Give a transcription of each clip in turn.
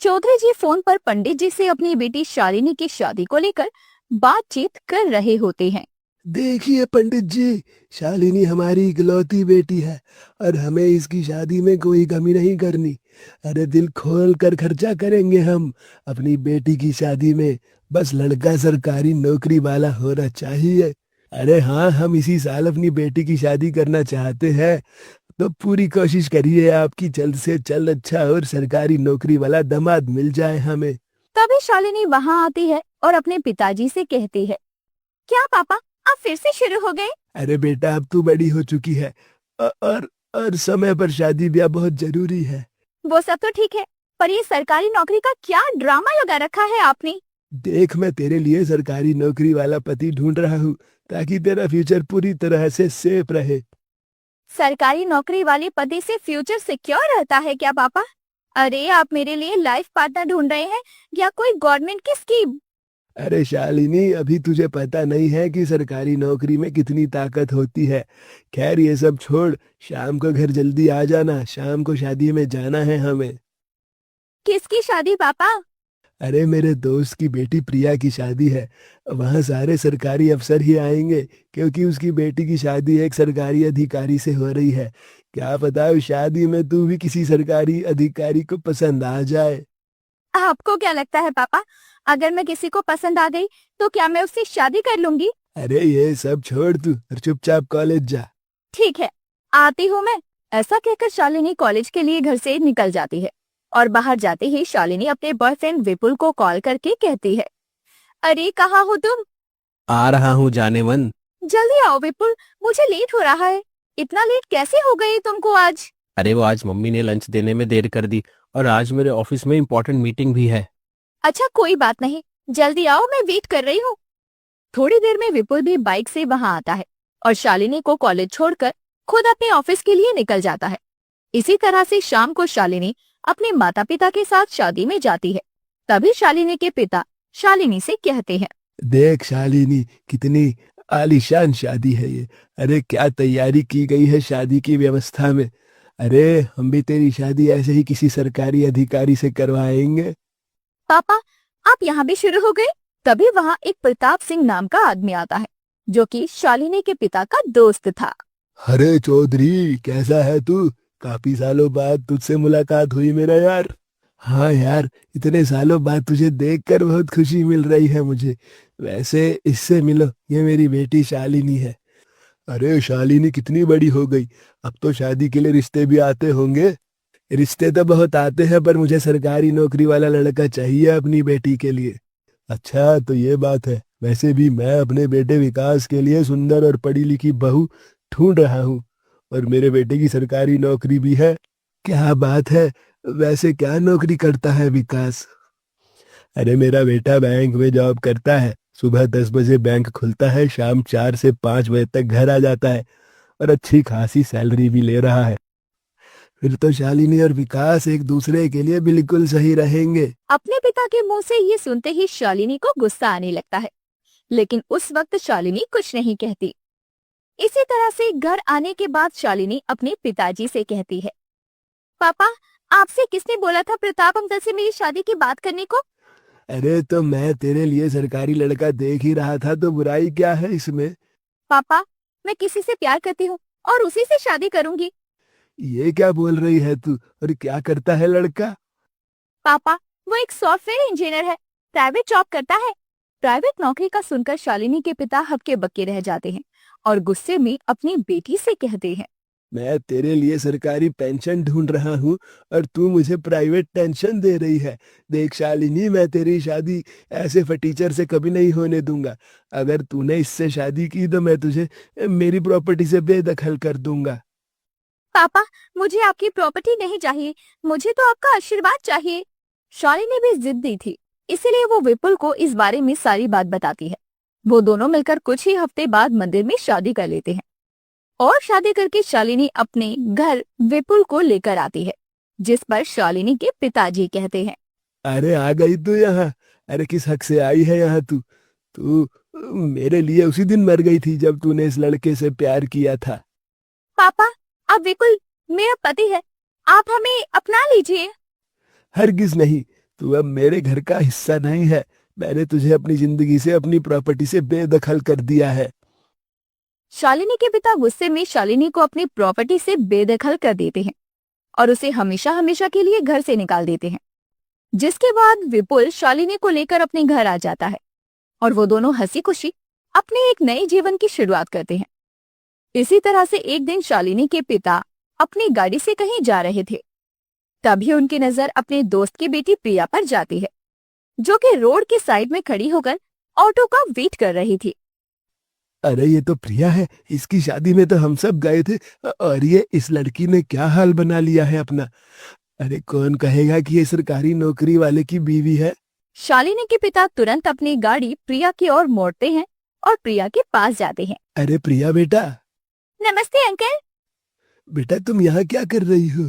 चौधरी जी phone पर पंडित जी से अपनी बेटी शालिनी की शादी को लेकर बातचीत कर रहे होते हैं। देखिए पंडित जी, शालिनी हमारी इकलौती बेटी है और हमें इसकी शादी में कोई कमी नहीं करनी। अरे दिल खोल कर खर्चा करेंगे हम अपनी बेटी की शादी में। बस लड़का सरकारी नौकरी वाला होना चाहिए। अरे हाँ, हम इसी साल अपनी बेटी की शादी करना चाहते हैं। तो पूरी कोशिश करिए आपकी जल्द से जल्द अच्छा और सरकारी नौकरी वाला दामाद मिल जाए हमें। तभी शालिनी वहां आती है और अपने पिताजी से कहती है, क्या पापा, आप फिर से शुरू हो गए? अरे बेटा, अब तू बड़ी हो चुकी है और समय पर शादी ब्याह बहुत जरूरी है। वो सब तो ठीक है, पर ये सरकारी नौकरी का क्या ड्रामा लगा रखा है आपने? देख, मैं तेरे लिए सरकारी नौकरी वाला पति ढूंढ रहा हूँ ताकि तेरा फ्यूचर पूरी तरह से सेफ रहे। सरकारी नौकरी वाले पति से फ्यूचर सिक्योर रहता है क्या पापा? अरे आप मेरे लिए लाइफ पार्टनर ढूंढ रहे हैं या कोई गवर्नमेंट की स्कीम? अरे शालिनी, अभी तुझे पता नहीं है कि सरकारी नौकरी में कितनी ताकत होती है। खैर ये सब छोड़, शाम को घर जल्दी आ जाना, शाम को शादी में जाना है हमें। किसकी शादी पापा? अरे मेरे दोस्त की बेटी प्रिया की शादी है। वहाँ सारे सरकारी अफसर ही आएंगे क्योंकि उसकी बेटी की शादी एक सरकारी अधिकारी से हो रही है। क्या पता उस शादी में तू भी किसी सरकारी अधिकारी को पसंद आ जाए। आपको क्या लगता है पापा, अगर मैं किसी को पसंद आ गई तो क्या मैं उससे शादी कर लूंगी? अरे ये सब छोड़ तू और चुपचाप कॉलेज जा। ठीक है, आती हूँ मैं। ऐसा कहकर शालिनी कॉलेज के लिए घर से निकल जाती है और बाहर जाते ही शालिनी अपने बॉयफ्रेंड विपुल को कॉल करके कहती है, अरे कहाँ हो तुम? आ रहा हूँ जाने मन। जल्दी आओ विपुल, मुझे लेट हो रहा है। इतना लेट कैसे हो गई तुमको आज? अरे वो आज मम्मी ने लंच देने में देर कर दी और आज मेरे ऑफिस में इम्पोर्टेंट मीटिंग भी है। अच्छा कोई बात नहीं, जल्दी आओ, मैं वेट कर रही हूँ। थोड़ी देर में विपुल भी बाइक से वहां आता है और शालिनी को कॉलेज छोड़कर खुद अपने ऑफिस के लिए निकल जाता है। इसी तरह से शाम को शालिनी अपने माता पिता के साथ शादी में जाती है। तभी शालिनी के पिता शालिनी से कहते हैं, देख शालिनी, कितनी आलीशान शादी है ये। अरे क्या तैयारी की गई है शादी की व्यवस्था में। अरे हम भी तेरी शादी ऐसे ही किसी सरकारी अधिकारी से करवाएंगे। पापा आप यहाँ भी शुरू हो गए? तभी वहाँ एक प्रताप सिंह नाम का आदमी आता है जो कि शालिनी के पिता का दोस्त था। अरे चौधरी, कैसा है तू? काफी सालों बाद तुझसे मुलाकात हुई मेरा यार। हाँ यार, इतने सालों बाद तुझे देखकर बहुत खुशी मिल रही है मुझे। वैसे इससे मिलो, ये मेरी बेटी शालिनी है। अरे शालिनी कितनी बड़ी हो गई, अब तो शादी के लिए रिश्ते भी आते होंगे। रिश्ते तो बहुत आते हैं पर मुझे सरकारी नौकरी वाला लड़का चाहिए अपनी बेटी के लिए। अच्छा तो ये बात है। वैसे भी मैं अपने बेटे विकास के लिए सुंदर और पढ़ी लिखी बहू ढूंढ रहा हूँ और मेरे बेटे की सरकारी नौकरी भी है। क्या बात है, वैसे क्या नौकरी करता है विकास? अरे मेरा बेटा बैंक में जॉब करता है। सुबह 10 बजे बैंक खुलता है, शाम 4 से 5 बजे तक घर आ जाता है और अच्छी खासी सैलरी भी ले रहा है। फिर तो शालिनी और विकास एक दूसरे के लिए बिल्कुल सही रहेंगे। अपने पिता के मुंह से ये सुनते ही शालिनी को गुस्सा आने लगता है, लेकिन उस वक्त शालिनी कुछ नहीं कहती। इसी तरह से घर आने के बाद शालिनी अपने पिताजी से कहती है, पापा आपसे किसने बोला था प्रताप अंकल से मेरी शादी की बात करने को? अरे तो मैं तेरे लिए सरकारी लड़का देख ही रहा था, तो बुराई क्या है इसमें? पापा मैं किसी से प्यार करती हूँ और उसी से शादी करूंगी। ये क्या बोल रही है तू? और क्या करता है लड़का? पापा वो एक सॉफ्टवेयर इंजीनियर है, प्राइवेट जॉब करता है। प्राइवेट नौकरी का सुनकर शालिनी के पिता हक्के बक्के रह जाते हैं और गुस्से में अपनी बेटी से कहते हैं, मैं तेरे लिए सरकारी पेंशन ढूंढ रहा हूँ और तू मुझे प्राइवेट टेंशन दे रही है। देख शालिनी, मैं तेरी शादी ऐसे फटीचर से कभी नहीं होने दूंगा। अगर तूने इससे शादी की तो मैं तुझे मेरी प्रॉपर्टी से बेदखल कर दूंगा। पापा मुझे आपकी प्रॉपर्टी नहीं चाहिए, मुझे तो आपका आशीर्वाद चाहिए। शालिनी भी जिद्दी थी, इसीलिए वो विपुल को इस बारे में सारी बात बताती है। वो दोनों मिलकर कुछ ही हफ्ते बाद मंदिर में शादी कर लेते हैं और शादी करके शालिनी अपने घर विपुल को लेकर आती है, जिस पर शालिनी के पिताजी कहते हैं, अरे आ गई तू यहाँ? अरे किस हक से आई है यहाँ तू? तू मेरे लिए उसी दिन मर गई थी जब तूने इस लड़के से प्यार किया था। पापा अब विपुल मेरा पति है, आप हमें अपना लीजिए। हरगिज नहीं। तू अब मेरे घर का हिस्सा नहीं है। मैंने तुझे अपनी जिंदगी से, अपनी प्रॉपर्टी से बेदखल कर दिया है। शालिनी के पिता गुस्से में शालिनी को अपनी प्रॉपर्टी से बेदखल कर देते हैं और उसे हमेशा हमेशा के लिए घर से निकाल देते हैं। जिसके बाद विपुल शालिनी को लेकर अपने घर आ जाता है और वो दोनों हंसी खुशी अपने एक नए जीवन की शुरुआत करते हैं। इसी तरह से एक दिन शालिनी के पिता अपनी गाड़ी से कहीं जा रहे थे। तभी उनकी नजर अपने दोस्त की बेटी प्रिया पर जाती है, जो कि रोड के साइड में खड़ी होकर ऑटो का वेट कर रही थी। अरे ये तो प्रिया है, इसकी शादी में तो हम सब गए थे। और ये इस लड़की ने क्या हाल बना लिया है अपना। अरे कौन कहेगा कि ये सरकारी नौकरी वाले की बीवी है। शालिनी के पिता तुरंत अपनी गाड़ी प्रिया की ओर मोड़ते हैं और प्रिया के पास जाते हैं। अरे प्रिया बेटा, नमस्ते अंकल। बेटा तुम यहाँ क्या कर रही हो?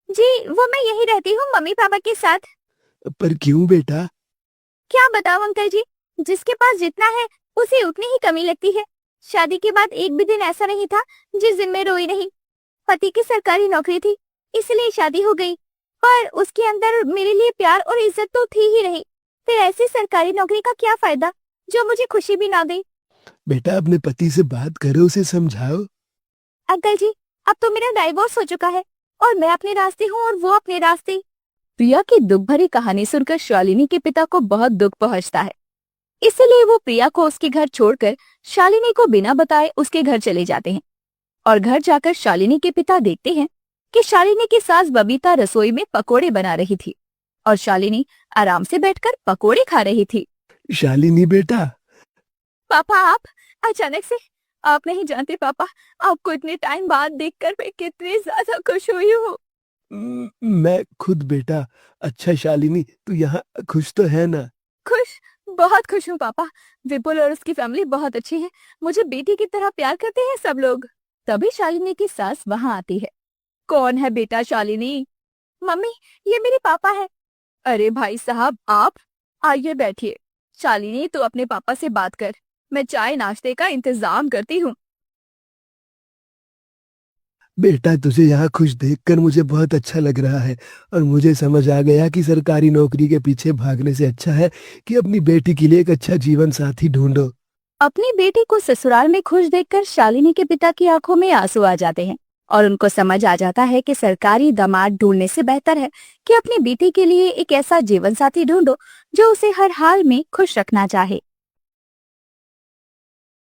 जी वो मैं यही रहती हूँ मम्मी पापा के साथ। पर क्यों बेटा? क्या बताऊं अंकल जी, जिसके पास जितना है उसे उतनी ही कमी लगती है। शादी के बाद एक भी दिन ऐसा नहीं था जिस दिन मैं रोई नहीं। पति की सरकारी नौकरी थी इसलिए शादी हो गई, पर उसके अंदर मेरे लिए प्यार और इज्जत तो थी ही नहीं। फिर ऐसी सरकारी नौकरी का क्या फायदा जो मुझे खुशी भी ना दे। बेटा अपने पति से बात करो, उसे समझाओ। अंकल जी अब तो मेरा डाइवोर्स हो चुका है और मैं अपने रास्ते हूँ और वो अपने रास्ते। प्रिया की दुख भरी कहानी सुनकर शालिनी के पिता को बहुत दुख पहुंचता है। इसलिए वो प्रिया को उसके घर छोड़कर शालिनी को बिना बताए उसके घर चले जाते हैं। और घर जाकर शालिनी के पिता देखते हैं कि शालिनी की सास बबीता रसोई में पकोड़े बना रही थी और शालिनी आराम से बैठकर पकोड़े खा रही थी। शालिनी बेटा। पापा आप अचानक से, आप नहीं जानते पापा, आपको इतने टाइम बाद देखकर मैं कितनी ज्यादा खुश हुई हूँ। मैं खुद बेटा। अच्छा शालिनी, तू यहाँ खुश तो है ना? खुश, बहुत खुश हूँ पापा। विपुल और उसकी फैमिली बहुत अच्छी है, मुझे बेटी की तरह प्यार करते हैं सब लोग। तभी शालिनी की सास वहाँ आती है। कौन है बेटा शालिनी? मम्मी ये मेरे पापा है। अरे भाई साहब आप आइए बैठिए। शालिनी तू अपने पापा से बात कर, मैं चाय नाश्ते का इंतजाम करती हूँ। बेटा तुझे यहाँ खुश देखकर मुझे बहुत अच्छा लग रहा है और मुझे समझ आ गया कि सरकारी नौकरी के पीछे भागने से अच्छा है कि अपनी बेटी के लिए एक अच्छा जीवन साथी ढूंढो। अपनी बेटी को ससुराल में खुश देखकर शालिनी के पिता की आंखों में आंसू आ जाते हैं और उनको समझ आ जाता है कि सरकारी दामाद ढूंढने से बेहतर है कि अपनी बेटी के लिए एक ऐसा जीवन साथी ढूंढो जो उसे हर हाल में खुश रखना चाहे।